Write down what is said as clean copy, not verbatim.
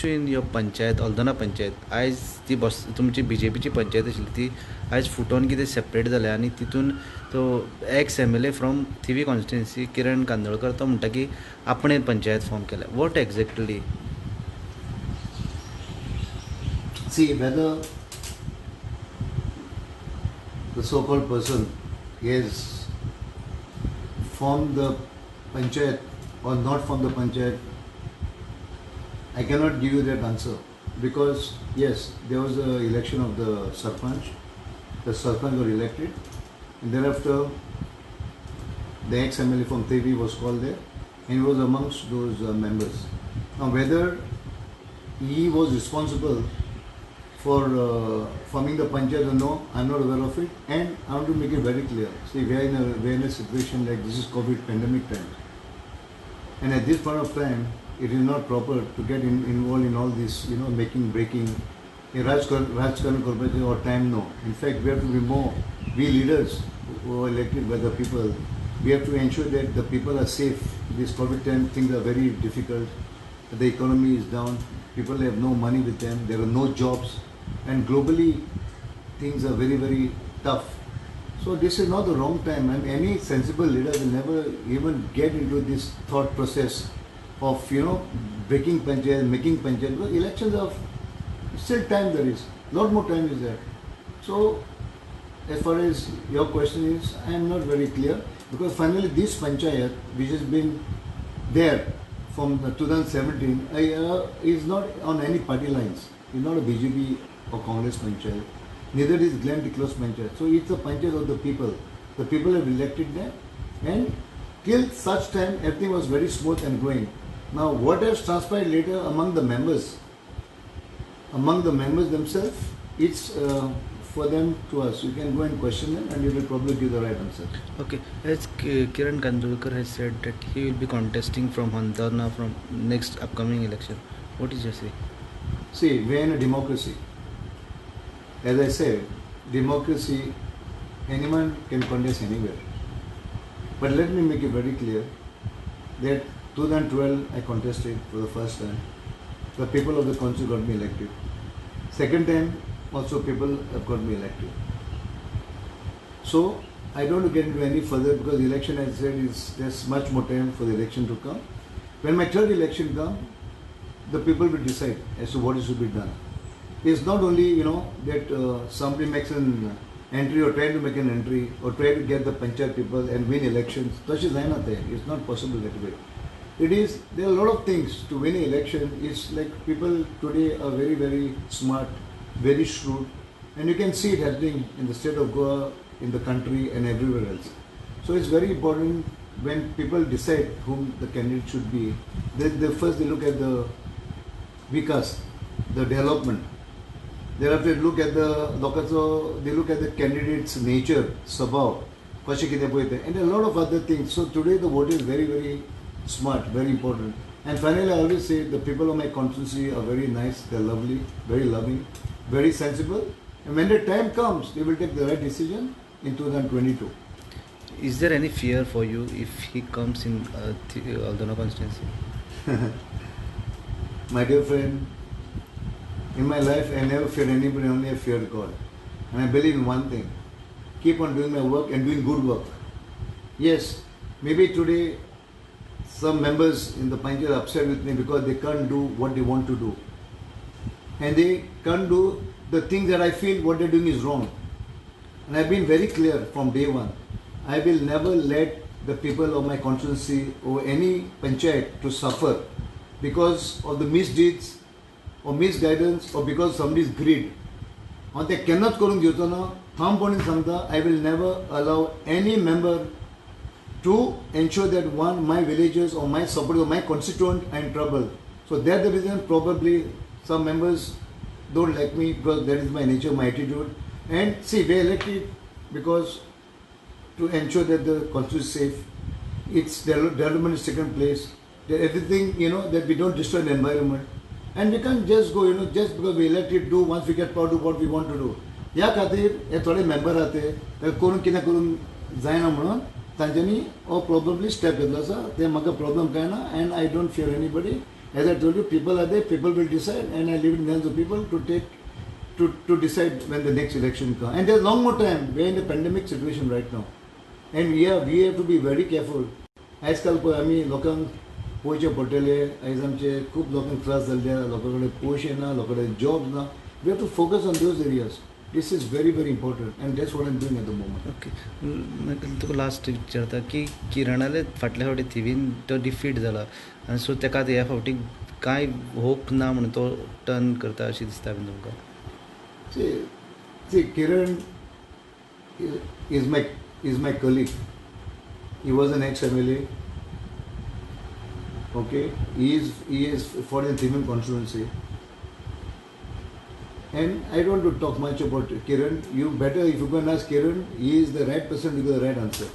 इन ह्यो पंचायत हल्दोना पंचायत आयज ती तुमची बीजेपीची पंचायत आशिल्ली ती आयज फुटोन कितें सेपरेट जाल्या आनी तितून तो X M L A from Thivim constituency Kiran Kandolkar तो म्हणटा की आपणें पंचायत फॉर्म केल्या. What exactly? See whether the so-called person is from the panchayat or not from the panchayat, I cannot give you that answer because yes, there was an election of the sarpanch. The sarpanch got elected, and thereafter the ex-MLA from Tevi was called there, and he was amongst those members. Now whether he was responsible for forming the panchayat or no, I'm not aware of it, and I want to make it very clear. See, we are in a situation like this is COVID pandemic time, and at this point of time, it is not proper to get involved in all this, making, breaking. In Rajkaran Corporation or time, no. In fact, we have to be more, we leaders who are elected by the people, we have to ensure that the people are safe. This COVID time, things are very difficult. The economy is down. People have no money with them. There are no jobs. And globally, things are very, very tough. So this is not the wrong time. And any sensible leader will never even get into this thought process of, breaking panchayat, making panchayat. Because elections are still time there is. Lot more time is there. So as far as your question is, I am not very clear. Because finally this panchayat, which has been there from 2017, is not on any party lines. It's not a BJP or Congress panchayat. Neither is Glenn Tickler's panchayat. So it's a panchayat of the people. The people have elected them, and till such time everything was very smooth and going. Now what has transpired later among the members themselves, it's for them to us. You can go and question them, and you will probably give the right answer. Okay, as Kiran Kandolkar has said that he will be contesting from Handana from next upcoming election. What is your say? See, we are in a democracy. As I said, democracy, anyone can contest anywhere. But let me make it very clear that 2012 I contested for the first time. The people of the country got me elected. Second time also people have got me elected. So I don't want to get into any further because the election, as I said, there's much more time for the election to come. When my third election comes, the people will decide as to what is to be done. It's not only that somebody makes an entry or try to make an entry or try to get the panchayat people and win elections. It's not possible that way. There are a lot of things to win an election. It's like people today are very, very smart, very shrewd, and you can see it happening in the state of Goa, in the country and everywhere else. So it's very important when people decide whom the candidate should be. First they look at the vikas, the development. Thereafter they look at the candidate's nature, sabhav, and a lot of other things. So today the vote is very, very smart, very important. And finally, I always say the people of my constituency are very nice, they're lovely, very loving, very sensible. And when the time comes, they will take the right decision in 2022. Is there any fear for you if he comes in Aldona constituency? My dear friend, in my life I never feared anybody, only I feared God. And I believe in one thing, keep on doing my work and doing good work. Yes, maybe today some members in the panchayat are upset with me because they can't do what they want to do. And they can't do the thing that I feel what they're doing is wrong. And I've been very clear from day one. I will never let the people of my constituency or any panchayat to suffer because of the misdeeds or misguidance or because of somebody's greed. On the cannot korun gyotana, I will never allow any member to ensure that my villagers or my supporters or my constituent are in trouble. So that's the reason probably some members don't like me because that is my nature, my attitude. And see, we are elected because to ensure that the constituency is safe, its development is taken place, that everything, that we don't destroy the environment. And we can't just go, just because we elected, do once we get power, do what we want to do. ह्या खातीर हे थोडे member आहा ते करून कितें करून जायना म्हणून तांच्यांनी हो प्रोबेबली स्टेप घेतलो आसा ते म्हाका प्रॉब्लम काय ना and I don't fear anybody As I told you, people are there, people will decide, and I leave it in the hands of people to take to decide when the next election comes. And there's long more time. We're in a pandemic situation right now. And we have to be very careful. आजकाल पळय आमी लोकांक पयशे पडटले आयज आमचे खूब लोकांक त्रास जाल्ले लोकां कडेन पयशे ना लोकां कडेन जॉब ना we have to focus on those areas this is very very important and that's what I am doing at the moment okay तुका लास्ट विचारता की किरणाले फाटल्या फावटी थिवीन तो डिफीट जाला आनी सो ताका ह्या फावटी कांय होप ना म्हणून तो टर्न करता अशें दिसता बीन तुमकां See, Kiran is my colleague. He was an ex-MLA. Okay, he is for the Thiman constituency. And I don't want to talk much about Kiran. You better, if you can ask Kiran, he is the right person to give the right answer.